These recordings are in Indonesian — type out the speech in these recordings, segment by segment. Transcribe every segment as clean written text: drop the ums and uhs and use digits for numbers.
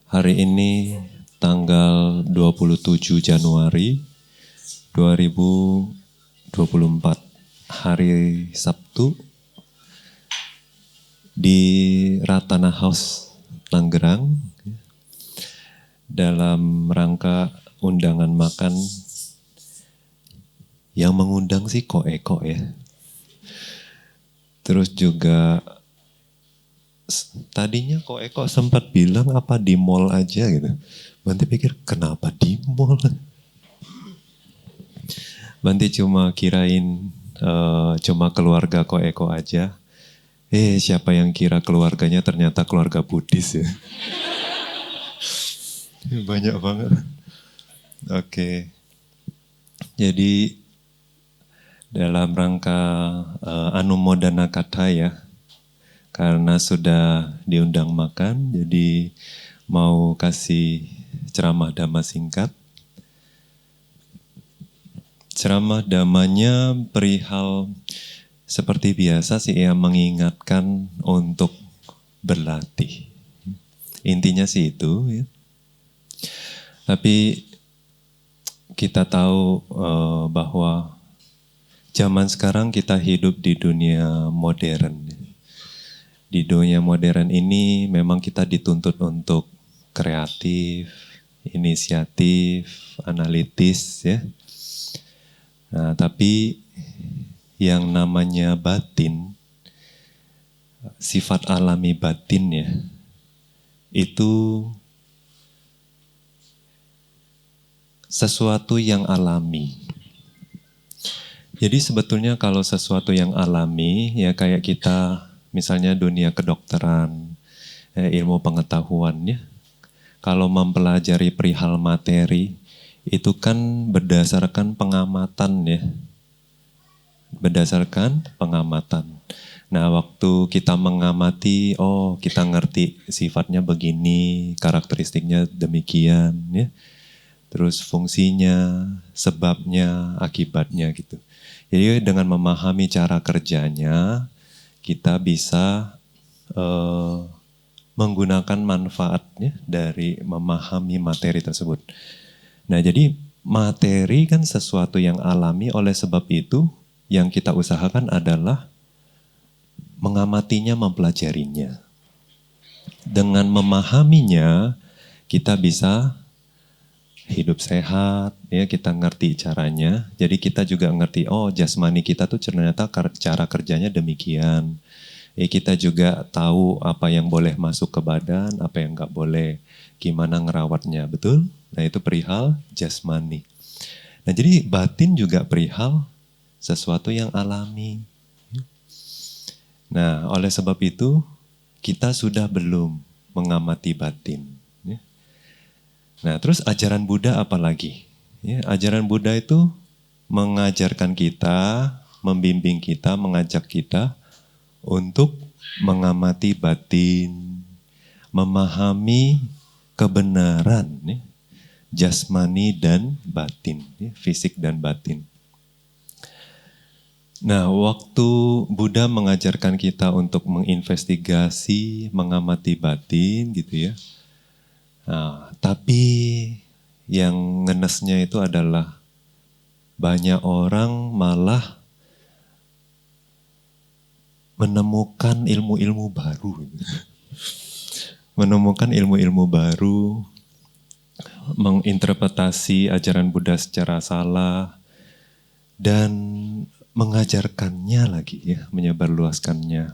Hari ini tanggal 27 Januari 2024, hari Sabtu di Ratana House, Tangerang, dalam rangka undangan makan yang mengundang sih Ko Eko ya. Terus juga tadinya Ko Eko sempat bilang apa di mall aja gitu. Banti pikir kenapa di mall? Banti cuma kirain cuma keluarga Ko Eko aja. Siapa yang kira keluarganya ternyata keluarga Buddhis ya. Banyak banget. Oke. Jadi dalam rangka Anumodana Kata ya. Karena sudah diundang makan, jadi mau kasih ceramah dhamma singkat. Ceramah dhammanya perihal seperti biasa sih ya, mengingatkan untuk berlatih. Intinya sih itu ya. Tapi kita tahu bahwa zaman sekarang kita hidup di dunia modern. Di dunia modern ini memang kita dituntut untuk kreatif, inisiatif, analitis ya. Nah, tapi yang namanya batin, sifat alami batin ya, itu sesuatu yang alami. Jadi sebetulnya kalau sesuatu yang alami ya kayak kita misalnya dunia kedokteran, ilmu pengetahuan ya. Kalau mempelajari perihal materi itu kan berdasarkan pengamatan ya. Berdasarkan pengamatan. Nah, waktu kita mengamati, kita ngerti sifatnya begini, karakteristiknya demikian ya. Terus fungsinya, sebabnya, akibatnya gitu. Jadi dengan memahami cara kerjanya, kita bisa menggunakan manfaatnya dari memahami materi tersebut. Nah, jadi materi kan sesuatu yang alami, oleh sebab itu yang kita usahakan adalah mengamatinya, mempelajarinya. Dengan memahaminya, kita bisa hidup sehat, ya kita ngerti caranya. Jadi kita juga ngerti, jasmani kita tuh ternyata cara kerjanya demikian. Kita juga tahu apa yang boleh masuk ke badan, apa yang nggak boleh, gimana ngerawatnya, betul? Nah itu perihal jasmani. Nah jadi batin juga perihal sesuatu yang alami. Nah oleh sebab itu kita sudah belum mengamati batin. Nah terus ajaran Buddha apa lagi? Ya, ajaran Buddha itu mengajarkan kita, membimbing kita, mengajak kita untuk mengamati batin, memahami kebenaran ya, jasmani dan batin, ya, fisik dan batin. Nah, waktu Buddha mengajarkan kita untuk menginvestigasi, mengamati batin gitu ya. Nah, tapi yang ngenesnya itu adalah banyak orang malah menemukan ilmu-ilmu baru. Menemukan ilmu-ilmu baru, menginterpretasi ajaran Buddha secara salah, dan mengajarkannya lagi ya, menyebarluaskannya.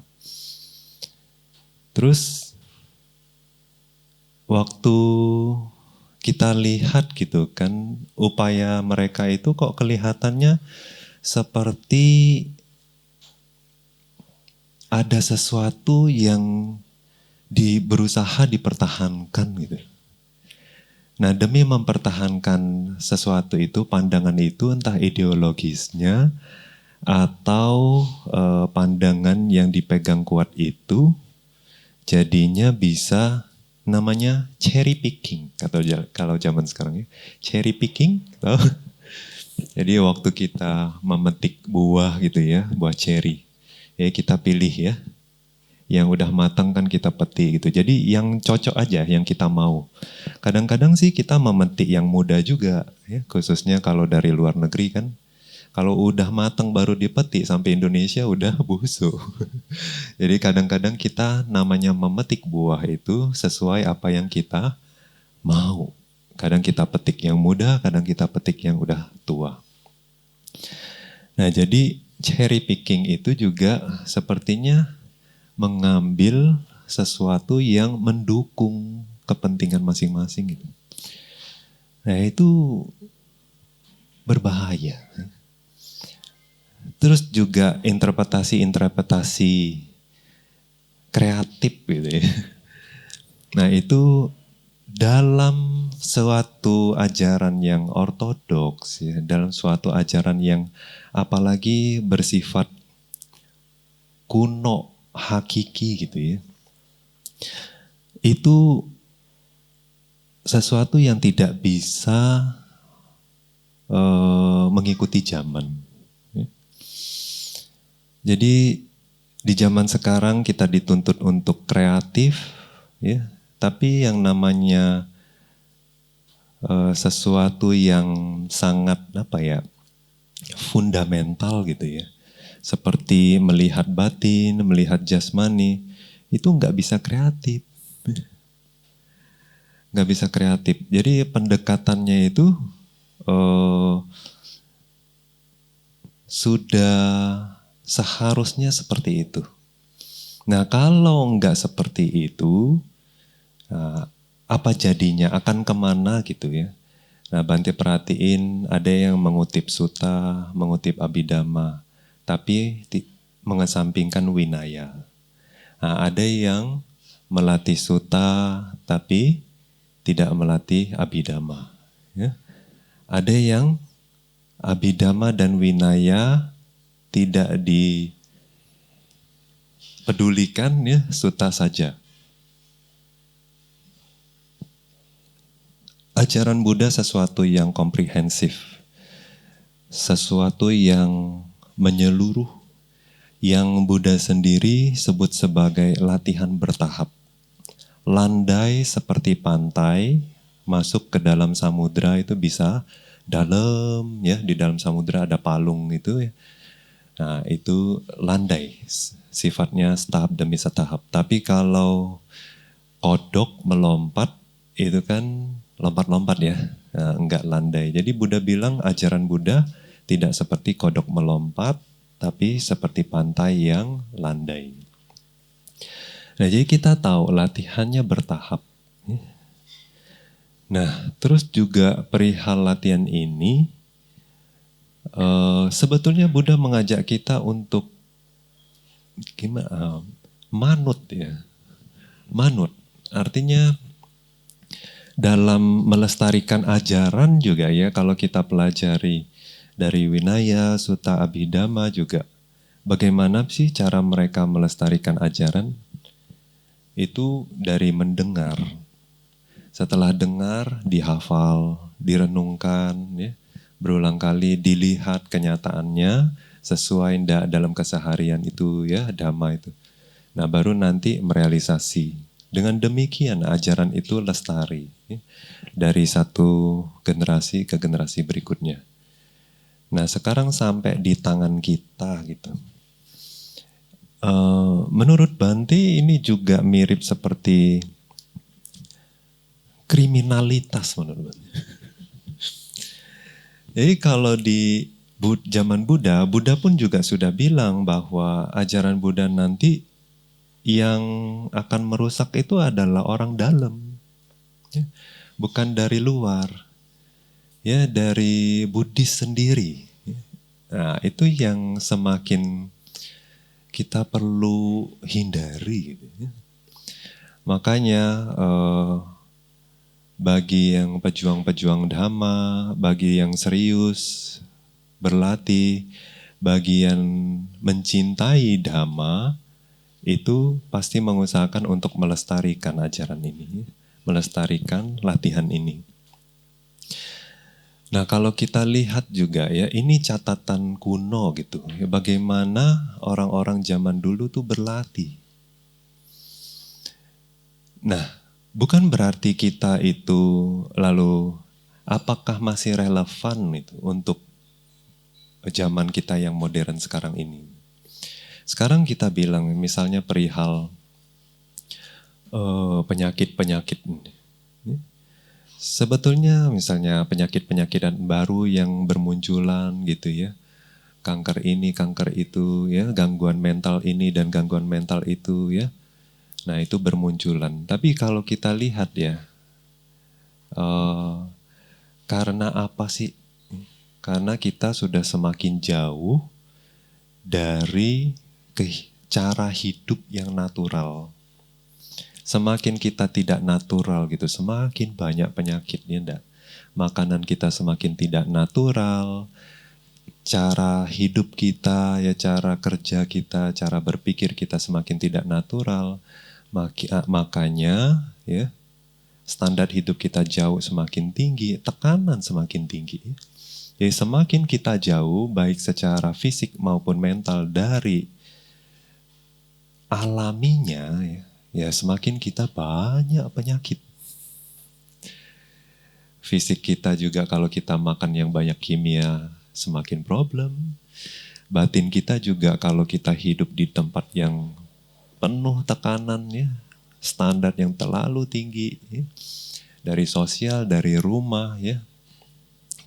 Terus waktu kita lihat gitu kan, upaya mereka itu kok kelihatannya seperti ada sesuatu yang berusaha dipertahankan gitu. Nah demi mempertahankan sesuatu itu, pandangan itu entah ideologisnya atau pandangan yang dipegang kuat itu jadinya bisa namanya cherry picking kalau zaman sekarang ya. Cherry picking, tahu? Jadi waktu kita memetik buah gitu ya, buah cherry, ya kita pilih ya Yang udah matang kan kita petik gitu. Jadi yang cocok aja yang kita mau. Kadang-kadang sih kita memetik yang muda juga, ya, khususnya kalau dari luar negeri kan. Kalau udah matang baru dipetik sampai Indonesia udah busuk. Jadi kadang-kadang kita namanya memetik buah itu sesuai apa yang kita mau. Kadang kita petik yang muda, kadang kita petik yang udah tua. Nah, jadi cherry picking itu juga sepertinya mengambil sesuatu yang mendukung kepentingan masing-masing gitu. Nah, itu berbahaya. Terus juga interpretasi kreatif gitu ya. Nah, itu dalam suatu ajaran yang ortodoks, ya, dalam suatu ajaran yang apalagi bersifat kuno, hakiki gitu ya, itu sesuatu yang tidak bisa mengikuti zaman. Ya. Jadi di zaman sekarang kita dituntut untuk kreatif, ya, tapi yang namanya sesuatu yang sangat fundamental gitu ya, seperti melihat batin, melihat jasmani, itu nggak bisa kreatif, nggak bisa kreatif. Jadi pendekatannya itu sudah seharusnya seperti itu. Nah, kalau nggak seperti itu, apa jadinya? Akan kemana gitu ya? Nah, Bante perhatiin ada yang mengutip Sutta, mengutip Abhidhamma, tapi mengesampingkan Winaya. Nah, ada yang melatih Sutta, tapi tidak melatih Abhidhamma. Ya. Ada yang Abhidhamma dan Winaya tidak dipedulikan, ya, Sutta saja. Ajaran Buddha sesuatu yang komprehensif, sesuatu yang menyeluruh, yang Buddha sendiri sebut sebagai latihan bertahap. Landai seperti pantai, masuk ke dalam samudra itu bisa dalam, ya, di dalam samudra ada palung itu ya. Nah, itu landai, sifatnya tahap demi tahap. Tapi kalau kodok melompat, itu kan lompat-lompat ya, nah, enggak landai. Jadi Buddha bilang ajaran Buddha tidak seperti kodok melompat, tapi seperti pantai yang landai. Nah, jadi kita tahu latihannya bertahap. Nah, terus juga perihal latihan ini, sebetulnya Buddha mengajak kita untuk gimana? Manut ya, manut. Artinya dalam melestarikan ajaran juga ya, kalau kita pelajari dari Winaya, Sutta, Abhidhamma juga, bagaimana sih cara mereka melestarikan ajaran? Itu dari mendengar. Setelah dengar, dihafal, direnungkan, ya, berulang kali dilihat kenyataannya sesuai dalam keseharian itu ya, dhamma itu. Nah, baru nanti merealisasi. Dengan demikian ajaran itu lestari, ya, dari satu generasi ke generasi berikutnya. Nah, sekarang sampai di tangan kita gitu. Menurut Bante ini juga mirip seperti kriminalitas menurut Bante. Jadi kalau di zaman Buddha, Buddha pun juga sudah bilang bahwa ajaran Buddha nanti yang akan merusak itu adalah orang dalam, ya, bukan dari luar, ya, dari Buddhis sendiri. Nah, itu yang semakin kita perlu hindari. Gitu, ya. Makanya bagi yang pejuang-pejuang dhamma, bagi yang serius berlatih, bagi yang mencintai dhamma, itu pasti mengusahakan untuk melestarikan ajaran ini, melestarikan latihan ini. Nah, kalau kita lihat juga ya, ini catatan kuno gitu. Ya, bagaimana orang-orang zaman dulu tuh berlatih. Nah, bukan berarti kita itu lalu apakah masih relevan itu untuk zaman kita yang modern sekarang ini. Sekarang kita bilang misalnya perihal penyakit-penyakit ini. Sebetulnya misalnya penyakit-penyakit baru yang bermunculan gitu ya. Kanker ini, kanker itu ya, gangguan mental ini dan gangguan mental itu ya. Nah itu bermunculan. Tapi kalau kita lihat ya, karena apa sih? Karena kita sudah semakin jauh dari cara hidup yang natural. Semakin kita tidak natural gitu, semakin banyak penyakitnya enggak. Makanan kita semakin tidak natural, cara hidup kita, ya cara kerja kita, cara berpikir kita semakin tidak natural. Makanya ya standar hidup kita jauh semakin tinggi, tekanan semakin tinggi. Jadi semakin kita jauh baik secara fisik maupun mental dari alaminya ya semakin kita banyak penyakit. Fisik kita juga kalau kita makan yang banyak kimia semakin problem. Batin kita juga kalau kita hidup di tempat yang penuh tekanan ya, standar yang terlalu tinggi ya. Dari sosial, dari rumah ya.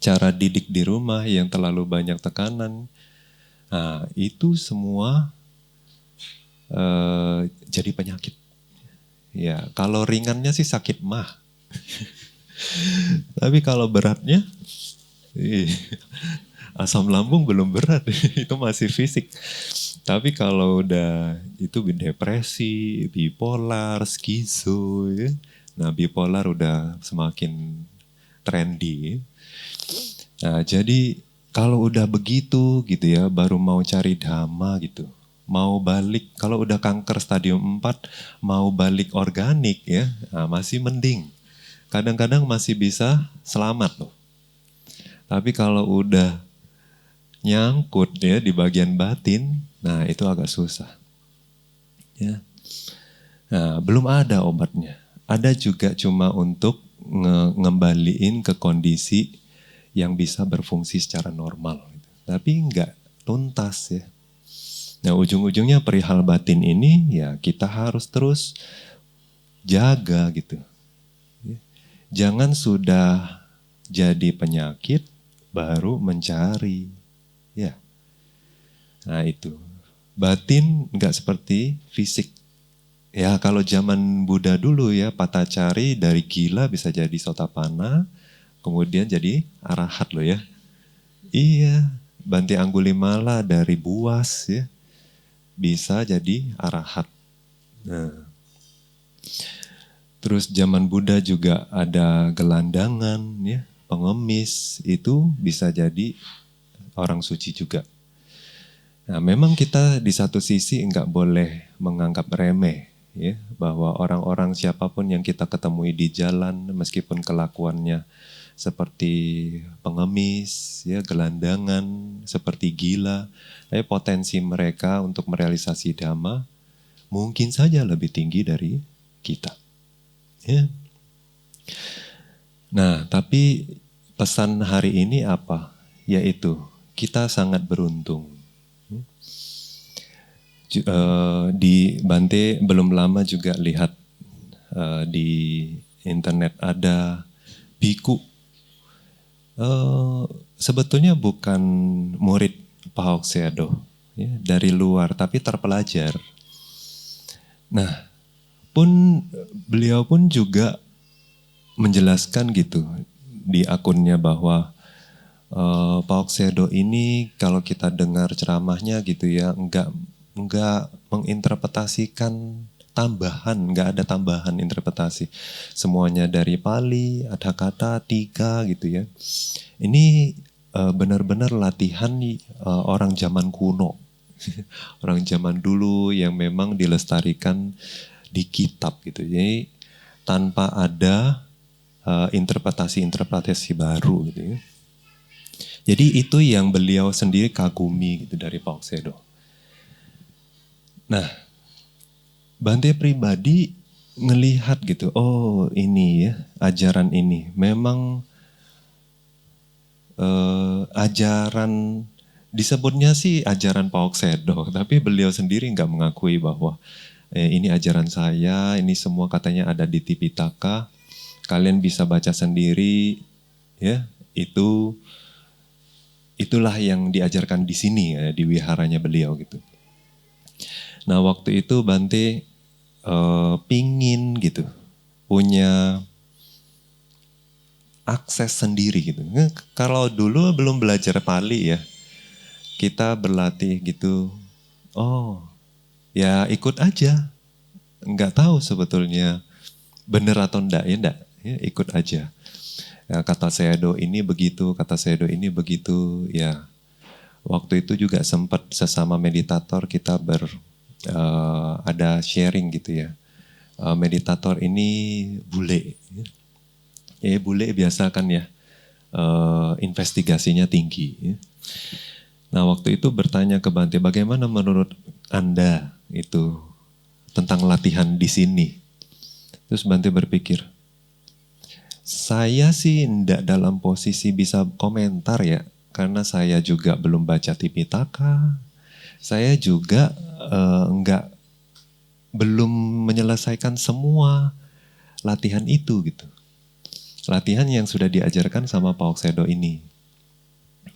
Cara didik di rumah yang terlalu banyak tekanan. Nah, itu semua jadi penyakit. Ya, kalau ringannya sih sakit mah. Tapi kalau beratnya, asam lambung belum berat, itu masih fisik. Tapi kalau udah itu depresi, bipolar, skizo, ya. Nah bipolar udah semakin trendy. Nah jadi kalau udah begitu gitu ya, baru mau cari dhamma gitu. Mau balik, kalau udah kanker stadium 4, mau balik organik ya, nah, masih mending. Kadang-kadang masih bisa selamat loh. Tapi kalau udah nyangkut ya di bagian batin, nah itu agak susah. Ya. Nah, belum ada obatnya. Ada juga cuma untuk ngembaliin ke kondisi yang bisa berfungsi secara normal. Tapi enggak tuntas ya. Nah ujung-ujungnya perihal batin ini ya kita harus terus jaga gitu. Jangan sudah jadi penyakit baru mencari. Ya. Nah itu. Batin enggak seperti fisik. Ya kalau zaman Buddha dulu ya Patacari dari gila bisa jadi Sotapanna. Kemudian jadi arahat loh ya. Iya. Bante Anggulimala dari buas ya. Bisa jadi arahat. Nah. Terus zaman Buddha juga ada gelandangan ya, pengemis itu bisa jadi orang suci juga. Nah, memang kita di satu sisi enggak boleh menganggap remeh ya, bahwa orang-orang siapapun yang kita ketemui di jalan meskipun kelakuannya seperti pengemis, ya gelandangan, seperti gila, tapi potensi mereka untuk merealisasi dhamma mungkin saja lebih tinggi dari kita. Ya. Nah, tapi pesan hari ini apa? Yaitu kita sangat beruntung. Di Bante belum lama juga lihat di internet ada biku. Sebetulnya bukan murid Phao Seado ya, dari luar, tapi terpelajar. Nah, beliau pun juga menjelaskan gitu di akunnya bahwa Phao Seado ini kalau kita dengar ceramahnya gitu ya, enggak menginterpretasikan tambahan, enggak ada tambahan interpretasi. Semuanya dari Pali, ada kata, tiga gitu ya. Ini benar-benar latihan orang zaman kuno. Orang zaman dulu yang memang dilestarikan di kitab gitu. Jadi tanpa ada interpretasi-interpretasi baru gitu ya. Jadi itu yang beliau sendiri kagumi gitu dari Phao Seado. Nah, Bante pribadi ngelihat gitu, oh ini ya ajaran ini memang ajaran disebutnya sih ajaran Pak Oksedo, tapi beliau sendiri nggak mengakui bahwa ini ajaran saya, ini semua katanya ada di Tipitaka, kalian bisa baca sendiri, ya itulah yang diajarkan di sini ya, di wiharanya beliau gitu. Nah waktu itu Bante pingin gitu punya akses sendiri gitu. Kalau dulu belum belajar Pali ya, kita berlatih gitu. Oh, ya ikut aja. Nggak tahu sebetulnya bener atau enggak ya enggak. Ya, ikut aja. Ya, kata Sayadaw ini begitu, kata Sayadaw ini begitu. Ya, waktu itu juga sempat sesama meditator kita ada sharing gitu ya. Meditator ini bule. Ya bule biasa kan ya. Investigasinya tinggi. Ya. Nah waktu itu bertanya ke Bante, bagaimana menurut Anda itu tentang latihan di sini? Terus Bante berpikir, saya sih tidak dalam posisi bisa komentar ya, karena saya juga belum baca Tipitaka, saya juga enggak belum menyelesaikan semua latihan itu gitu. Latihan yang sudah diajarkan sama Pak Oksedo ini.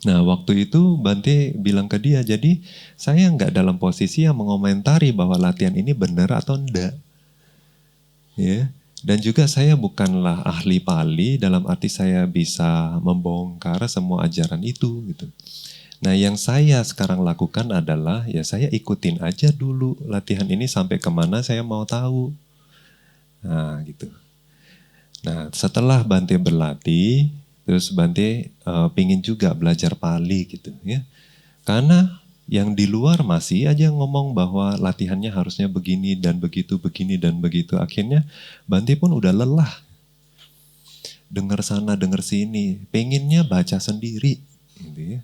Nah waktu itu Bante bilang ke dia, jadi saya nggak dalam posisi yang mengomentari bahwa latihan ini benar atau enggak. Ya. Dan juga saya bukanlah ahli Pali dalam arti saya bisa membongkar semua ajaran itu gitu. Nah yang saya sekarang lakukan adalah ya saya ikutin aja dulu latihan ini sampai kemana saya mau tahu. Nah gitu. Nah setelah Bante berlatih, terus Bante pingin juga belajar Pali gitu ya. Karena yang di luar masih aja ngomong bahwa latihannya harusnya begini dan begitu, begini dan begitu. Akhirnya Bante pun udah lelah. Dengar sana, dengar sini. Pengennya baca sendiri. Gitu ya.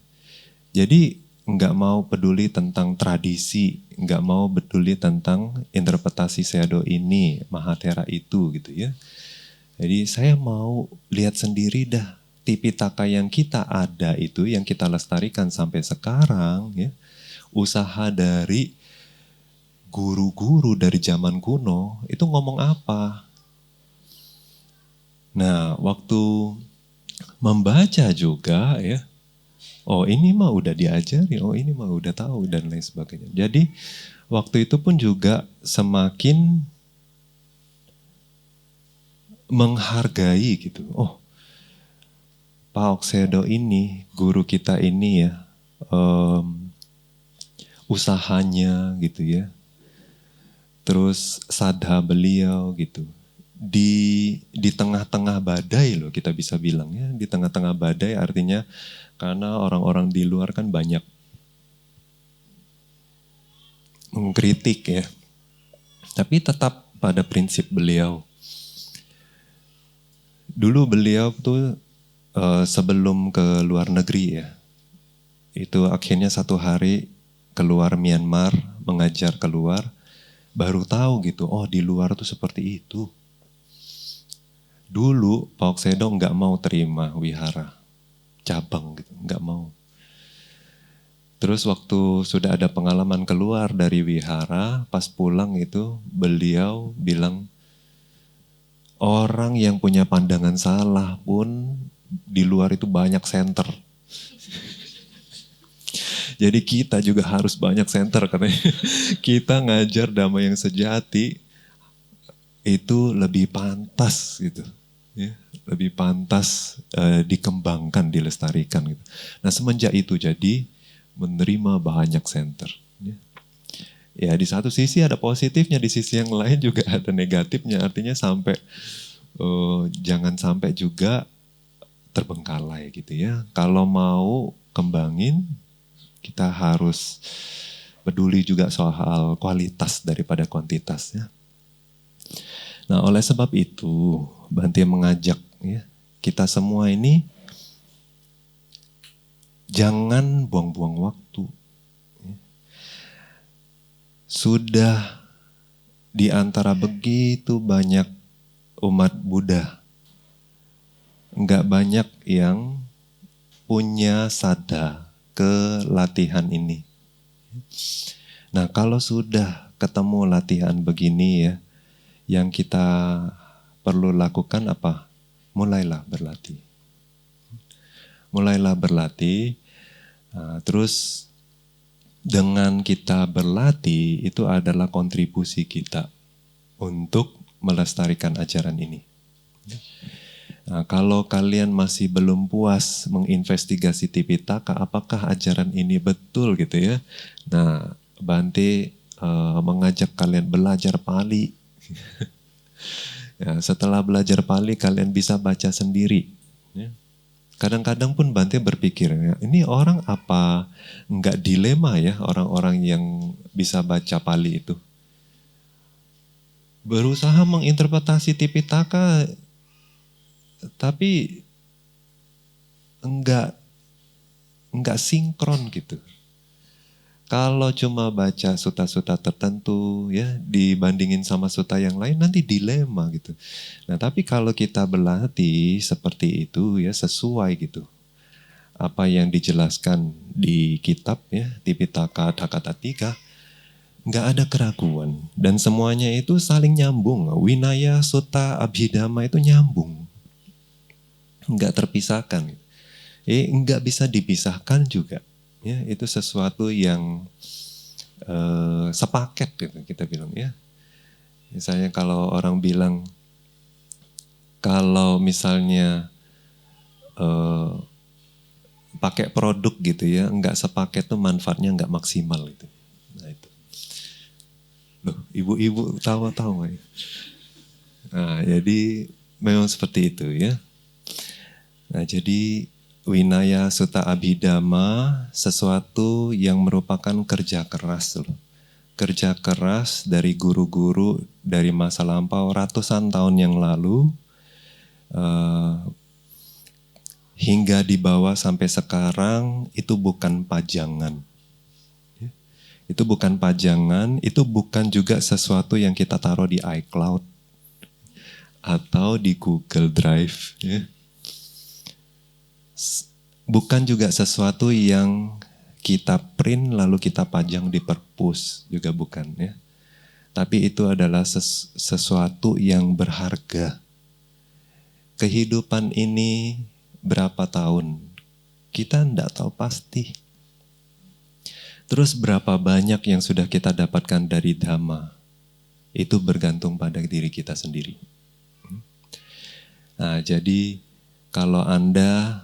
Jadi nggak mau peduli tentang tradisi. Nggak mau peduli tentang interpretasi Sayadaw ini, Mahathera itu gitu ya. Jadi saya mau lihat sendiri dah. Tipitaka yang kita ada itu, yang kita lestarikan sampai sekarang ya. Usaha dari guru-guru dari zaman kuno itu ngomong apa? Nah, waktu membaca juga ya, oh ini mah udah diajari, oh ini mah udah tahu dan lain sebagainya. Jadi waktu itu pun juga semakin menghargai gitu. Oh, Pak Oksedo ini, guru kita ini ya, usahanya gitu ya, terus sadha beliau gitu. Di tengah-tengah badai loh kita bisa bilang ya, di tengah-tengah badai artinya karena orang-orang di luar kan banyak mengkritik ya. Tapi tetap pada prinsip beliau. Dulu beliau tuh sebelum ke luar negeri ya, itu akhirnya satu hari keluar Myanmar, mengajar keluar, baru tahu gitu, oh di luar tuh seperti itu. Dulu Pak Oksedo nggak mau terima wihara cabang gitu, nggak mau. Terus waktu sudah ada pengalaman keluar dari wihara, pas pulang itu beliau bilang, orang yang punya pandangan salah pun di luar itu banyak center. Jadi kita juga harus banyak center katanya. Kita ngajar damai yang sejati itu lebih pantas gitu. Ya, lebih pantas dikembangkan, dilestarikan gitu. Nah semenjak itu jadi menerima banyak center. Ya. Ya di satu sisi ada positifnya, di sisi yang lain juga ada negatifnya. Artinya sampai jangan sampai juga terbengkalai gitu ya. Kalau mau kembangin, kita harus peduli juga soal kualitas daripada kuantitas ya. Nah oleh sebab itu Bante mengajak ya, kita semua ini jangan buang-buang waktu. Sudah di antara begitu banyak umat Buddha, nggak banyak yang punya sadar ke latihan ini. Nah, kalau sudah ketemu latihan begini ya, yang kita perlu lakukan apa? Mulailah berlatih. Mulailah berlatih, terus dengan kita berlatih itu adalah kontribusi kita untuk melestarikan ajaran ini. Nah, kalau kalian masih belum puas menginvestigasi Tipitaka, apakah ajaran ini betul gitu ya? Nah, Bante mengajak kalian belajar Pali. Ya, setelah belajar Pali, kalian bisa baca sendiri. Ya. Kadang-kadang pun Bante berpikir, ya, ini orang apa nggak dilema ya orang-orang yang bisa baca Pali itu? Berusaha menginterpretasi Tipitaka, tapi enggak sinkron gitu. Kalau cuma baca suta-suta tertentu ya dibandingin sama suta yang lain nanti dilema gitu. Nah, tapi kalau kita berlatih seperti itu ya sesuai gitu. Apa yang dijelaskan di kitab ya Tipitaka Dhakatatika, nggak ada keraguan dan semuanya itu saling nyambung. Winaya, Sutta, Abhidhamma itu nyambung. Nggak terpisahkan. Nggak bisa dipisahkan juga. Ya, itu sesuatu yang sepaket gitu kita bilang ya. Misalnya kalau orang bilang kalau misalnya pakai produk gitu ya, nggak sepaket tuh manfaatnya nggak maksimal gitu. Nah itu. Loh, ibu-ibu tawa-tawa ya. Nah, jadi memang seperti itu ya. Nah, jadi Winaya Sutta Abhidhamma sesuatu yang merupakan kerja keras loh. Kerja keras dari guru-guru dari masa lampau ratusan tahun yang lalu hingga dibawa sampai sekarang itu bukan pajangan. Itu bukan pajangan, itu bukan juga sesuatu yang kita taruh di iCloud atau di Google Drive ya. Bukan juga sesuatu yang kita print lalu kita pajang di perpus, juga bukan ya. Tapi itu adalah sesuatu yang berharga. Kehidupan ini berapa tahun? Kita tidak tahu pasti. Terus berapa banyak yang sudah kita dapatkan dari Dhamma? Itu bergantung pada diri kita sendiri. Nah, jadi kalau Anda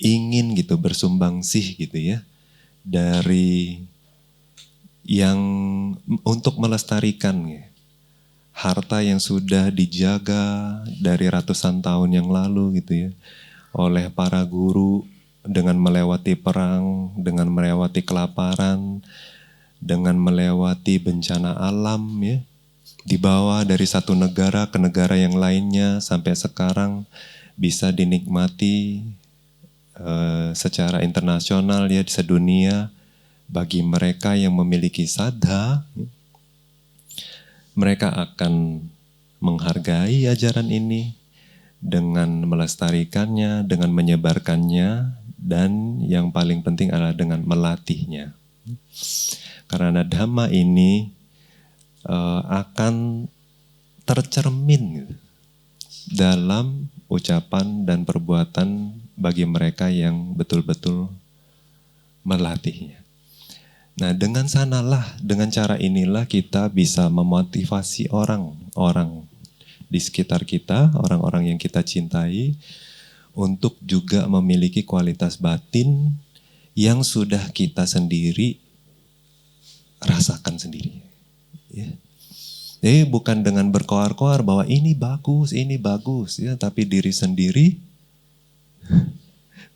ingin gitu bersumbangsi gitu ya dari yang untuk melestarikan ya, harta yang sudah dijaga dari ratusan tahun yang lalu gitu ya oleh para guru dengan melewati perang, dengan melewati kelaparan, dengan melewati bencana alam ya, dibawa dari satu negara ke negara yang lainnya sampai sekarang bisa dinikmati secara internasional ya di sedunia. Bagi mereka yang memiliki saddha, mereka akan menghargai ajaran ini dengan melestarikannya, dengan menyebarkannya, dan yang paling penting adalah dengan melatihnya. Karena Dhamma ini akan tercermin dalam ucapan dan perbuatan bagi mereka yang betul-betul melatihnya. Nah, dengan sanalah, dengan cara inilah kita bisa memotivasi orang-orang di sekitar kita, orang-orang yang kita cintai, untuk juga memiliki kualitas batin yang sudah kita sendiri rasakan sendiri. Ya. Jadi bukan dengan berkoar-koar bahwa ini bagus, ya, tapi diri sendiri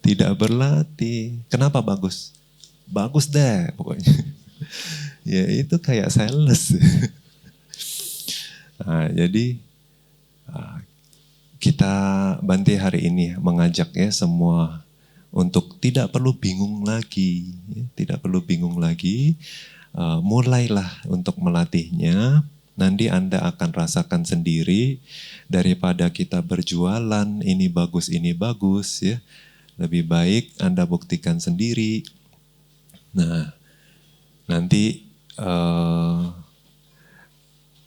tidak berlatih. Kenapa bagus? Bagus deh pokoknya. Ya itu kayak sales. Nah, jadi kita Bante hari ini mengajak ya semua untuk tidak perlu bingung lagi. Ya, tidak perlu bingung lagi. Mulailah untuk melatihnya. Nanti Anda akan rasakan sendiri, daripada kita berjualan ini bagus ya. Lebih baik Anda buktikan sendiri. Nah, nanti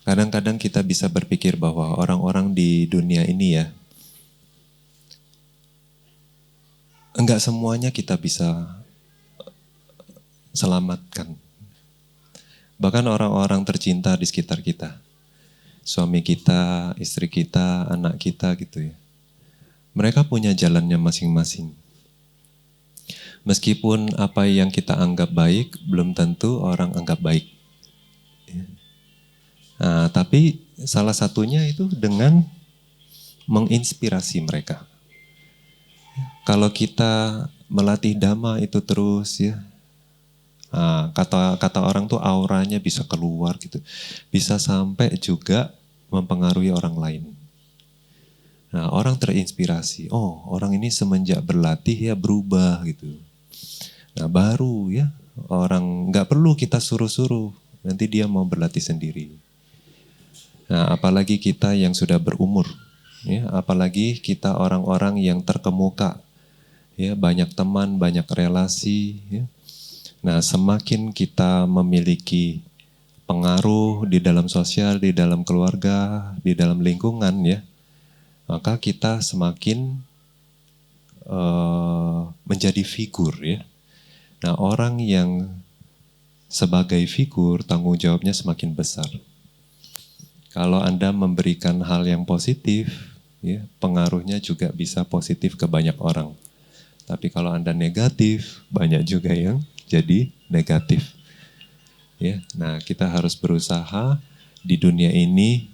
kadang-kadang kita bisa berpikir bahwa orang-orang di dunia ini ya, enggak semuanya kita bisa selamatkan. Bahkan orang-orang tercinta di sekitar kita, suami kita, istri kita, anak kita gitu ya. Mereka punya jalannya masing-masing. Meskipun apa yang kita anggap baik, belum tentu orang anggap baik. Nah, tapi salah satunya itu dengan menginspirasi mereka. Kalau kita melatih dhamma itu terus ya, kata orang tuh auranya bisa keluar gitu, bisa sampai juga mempengaruhi orang lain. Nah, orang terinspirasi, oh orang ini semenjak berlatih ya berubah gitu. Nah baru ya, orang nggak perlu kita suruh-suruh, nanti dia mau berlatih sendiri. Nah apalagi kita yang sudah berumur, ya, apalagi kita orang-orang yang terkemuka, ya, banyak teman, banyak relasi. Ya. Nah semakin kita memiliki pengaruh di dalam sosial, di dalam keluarga, di dalam lingkungan ya, maka kita semakin menjadi figur ya. Nah orang yang sebagai figur tanggung jawabnya semakin besar. Kalau Anda memberikan hal yang positif, ya, pengaruhnya juga bisa positif ke banyak orang. Tapi kalau Anda negatif, banyak juga yang jadi negatif. Ya, nah kita harus berusaha di dunia ini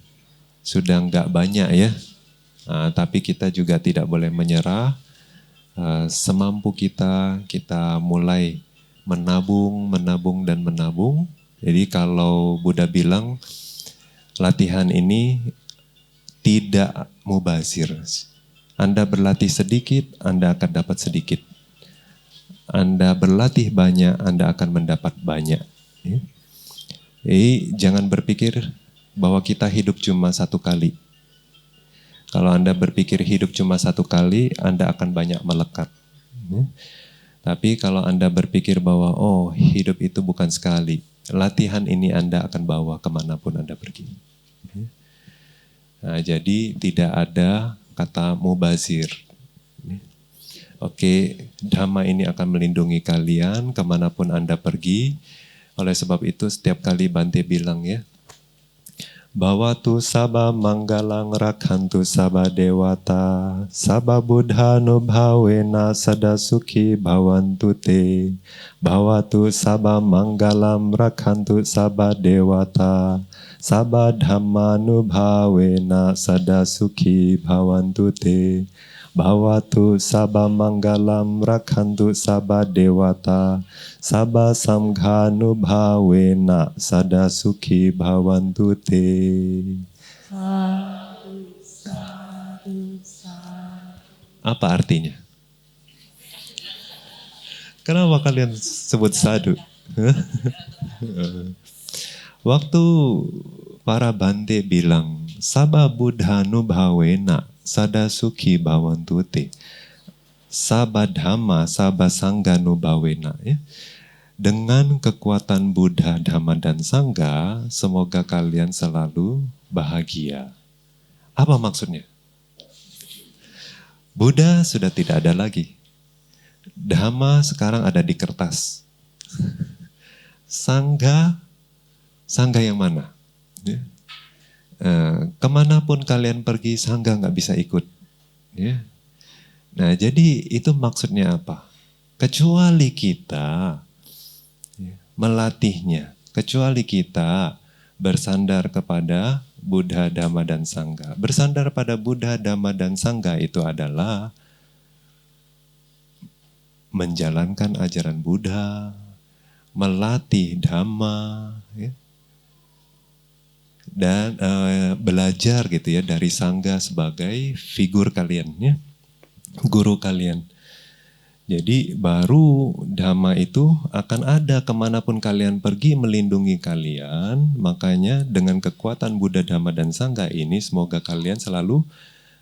sudah nggak banyak ya, tapi kita juga tidak boleh menyerah. Semampu kita mulai menabung dan menabung. Jadi kalau Buddha bilang latihan ini tidak mubazir. Anda berlatih sedikit, Anda akan dapat sedikit. Anda berlatih banyak, Anda akan mendapat banyak. Jadi jangan berpikir bahwa kita hidup cuma satu kali. Kalau Anda berpikir hidup cuma satu kali, Anda akan banyak melekat. Tapi kalau Anda berpikir bahwa oh hidup itu bukan sekali, latihan ini Anda akan bawa kemanapun Anda pergi. Nah, jadi tidak ada kata mubazir. Oke, Dhamma ini akan melindungi kalian kemanapun Anda pergi. Oleh sebab itu setiap kali Bante bilang ya, Bhavatu sabba manggalang rakhantu sabba dewata, sabba buddhanubhavena sada sukhi bhavantu te. Bhavatu sabba manggalam rakhantu sabba dewata, sabba dhammanubhavena sada sukhi bhavantu te. Bhavatu sabba manggalam rakhantu sabba dewata, sabba samghanubhavena sada sukhi bhavantu te. Apa artinya? Kenapa kalian sebut sadu? Waktu para Bante bilang sabba buddhanubhavena sada sukhi bhavantu te, sabba dhamma sabba sanghanubhavena ya. Dengan kekuatan Buddha, Dhamma, dan Sangha, semoga kalian selalu bahagia. Apa maksudnya? Buddha sudah tidak ada lagi. Dhamma sekarang ada di kertas. Sangha yang mana? Ya. Kemanapun kalian pergi, Sangha nggak bisa ikut. Ya. Nah, jadi itu maksudnya apa? Kecuali kita melatihnya, kecuali kita bersandar kepada Buddha, Dhamma, dan Sangha. Bersandar pada Buddha, Dhamma, dan Sangha itu adalah menjalankan ajaran Buddha, melatih Dhamma, ya, dan belajar gitu ya dari Sangha sebagai figur kalian, ya, guru kalian. Jadi baru Dhamma itu akan ada kemanapun kalian pergi melindungi kalian. Makanya dengan kekuatan Buddha, Dhamma, dan Sangha ini semoga kalian selalu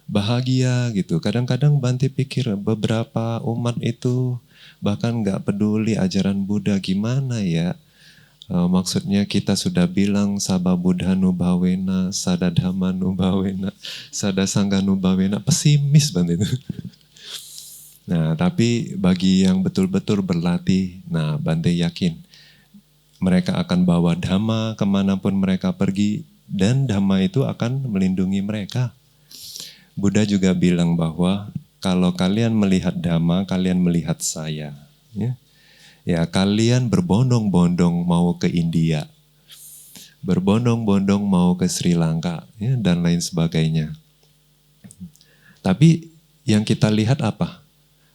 bahagia gitu. Kadang-kadang Bante pikir beberapa umat itu bahkan nggak peduli ajaran Buddha gimana ya. Maksudnya kita sudah bilang Sabha Buddha Nubhawena, Sada Dhamma Nubhawena, Sada Sangha Nubhawena, pesimis Bante itu. Nah, tapi bagi yang betul-betul berlatih, nah Bante yakin mereka akan bawa Dhamma kemanapun mereka pergi dan Dhamma itu akan melindungi mereka. Buddha juga bilang bahwa kalau kalian melihat Dhamma, kalian melihat saya. Ya, kalian berbondong-bondong mau ke India, berbondong-bondong mau ke Sri Lanka, ya, dan lain sebagainya. Tapi yang kita lihat apa?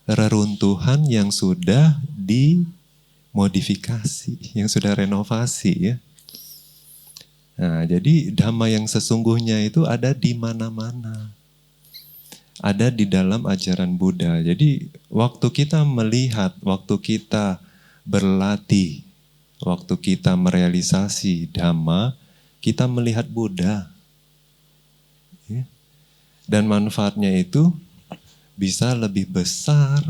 Reruntuhan yang sudah dimodifikasi, yang sudah renovasi ya. Nah, jadi Dhamma yang sesungguhnya itu ada di mana-mana. Ada di dalam ajaran Buddha. Jadi waktu kita melihat, waktu kita berlatih, waktu kita merealisasi Dhamma, kita melihat Buddha. Ya. Dan manfaatnya itu bisa lebih besar.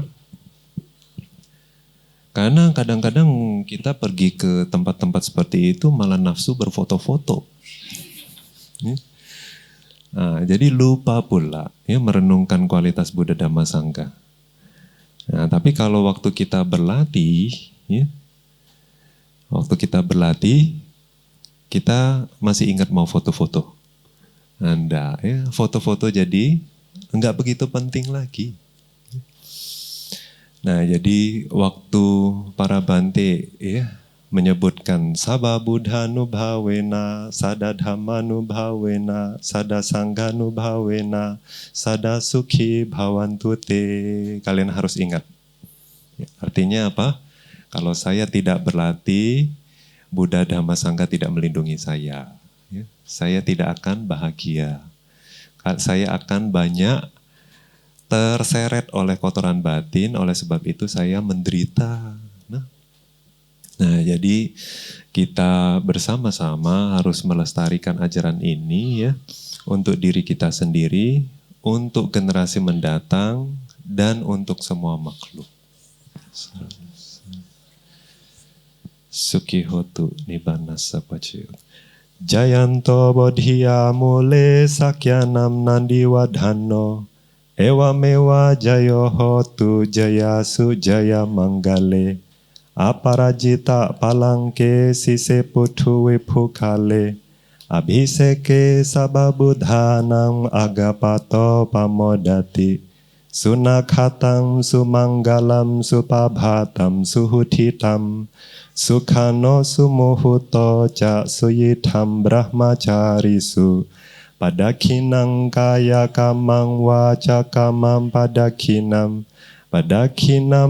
Karena kadang-kadang kita pergi ke tempat-tempat seperti itu malah nafsu berfoto-foto. Nah, jadi lupa pula ya merenungkan kualitas Buddha, Dhamma, Sangha. Nah, tapi kalau waktu kita berlatih, ya, waktu kita berlatih, kita masih ingat mau foto-foto. Anda ya foto-foto jadi enggak begitu penting lagi. Nah, jadi waktu para Bante ya menyebutkan Sabha Buddha Nubhawena, Sada Dhamma Nubhawena, Sada Sangha Nubhawena, Sada Sukhi Bhavantu Te. Kalian harus ingat. Artinya apa? Kalau saya tidak berlatih, Buddha, Dhamma, Sangha tidak melindungi saya. Saya tidak akan bahagia. Saya akan banyak terseret oleh kotoran batin, oleh sebab itu saya menderita. Nah, jadi kita bersama-sama harus melestarikan ajaran ini ya, untuk diri kita sendiri, untuk generasi mendatang, dan untuk semua makhluk. Sukhihotu Nibbana Sappacaya. Jayanto Bodhiya Mule Sakyanam Nandiwadhano Ewa mewa jayo hotu jaya sujaya manggale aparajita palangke sise putu wipukale abhiseke sababudhanam agapato pamodati sunakhatam sumanggalam supabhatam suhutitam sukhano sumuhuto ca suyitam brahmacarisu Padakinang kaya kamang waca kamam padakinam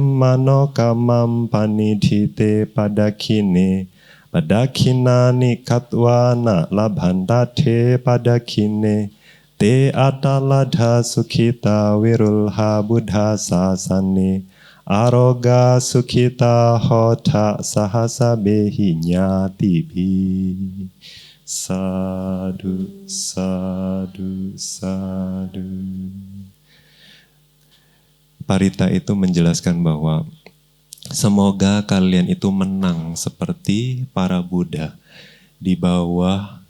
mano kamam panidhite padakine padakinani katwana labhantate padakine te ataladha sukhita wirulha buddha sasane aroga sukhita hota sahasa behi nyatibi. Sadu, sadu, sadu. Parita itu menjelaskan bahwa semoga kalian itu menang seperti para Buddha di bawah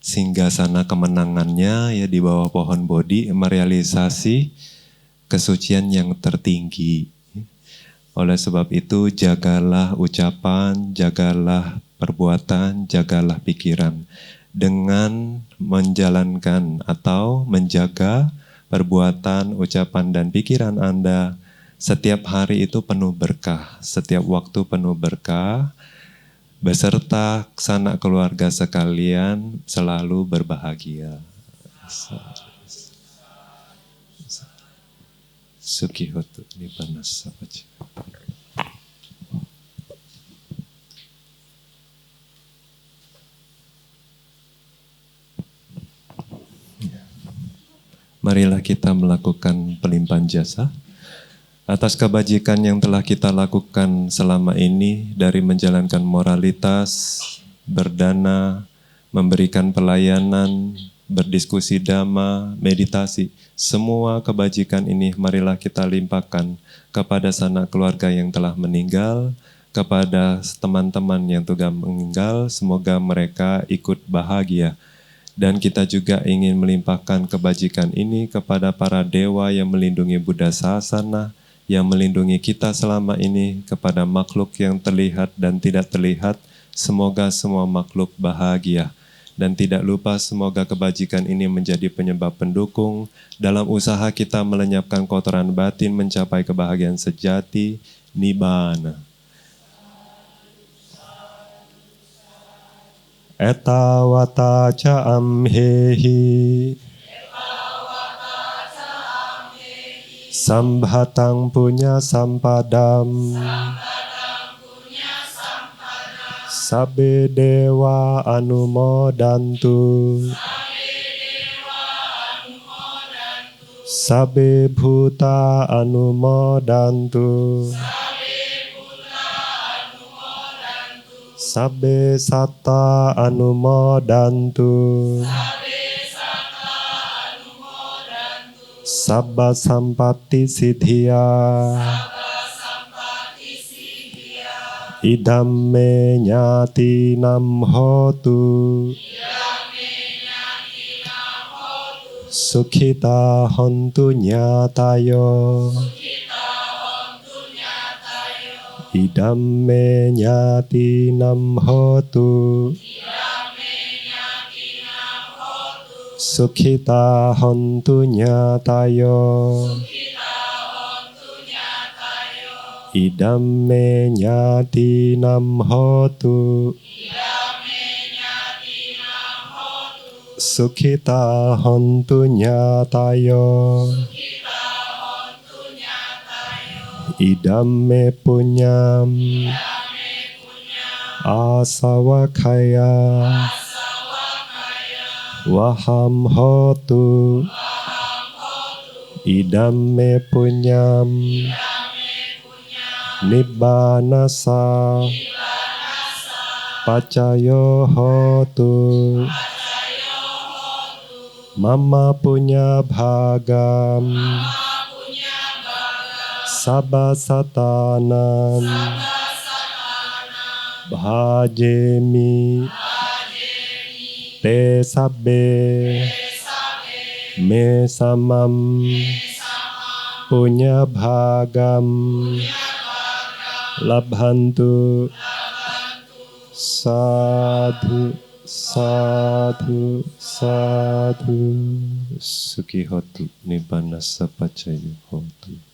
singgasana kemenangannya ya, di bawah pohon Bodhi merealisasi kesucian yang tertinggi. Oleh sebab itu jagalah ucapan, jagalah perbuatan, jagalah pikiran dengan menjalankan atau menjaga perbuatan, ucapan, dan pikiran Anda. Setiap hari itu penuh berkah, setiap waktu penuh berkah, beserta sanak keluarga sekalian selalu berbahagia. Sukhihotu Nibbana Sappacaya. Marilah kita melakukan pelimpahan jasa Atas kebajikan yang telah kita lakukan selama ini, dari menjalankan moralitas, berdana, memberikan pelayanan, berdiskusi dhamma, meditasi, semua kebajikan ini marilah kita limpahkan kepada sanak keluarga yang telah meninggal, kepada teman-teman yang sudah meninggal, semoga mereka ikut bahagia. Dan kita juga ingin melimpahkan kebajikan ini kepada para dewa yang melindungi Buddha Sasana, yang melindungi kita selama ini, kepada makhluk yang terlihat dan tidak terlihat. Semoga semua makhluk bahagia. Dan tidak lupa semoga kebajikan ini menjadi penyebab pendukung dalam usaha kita melenyapkan kotoran batin mencapai kebahagiaan sejati, Nibbana. Etawata ca amhehi sambhatang punya sampadam sabbe dewa anumodantu sabbe bhuta anumodantu sabbe satta anumodantu sabba sampatti siddhya idam me nyati nam hotu sukhita hontu nyatayo idam me nyati nam hotu sukhita hontu nyatayo idam me nyati nam hotu sukhita hontu nyatayo idam me punyam asawakaya waham hotu idam me punyam nibbanasa pacayo hotu mama punya bhagam sabba satanam bhajemi te sabbe me samam punya bhagam labhantu sadhu sadhu sadhu sukhi hotu nibbanasa pacayo hotu.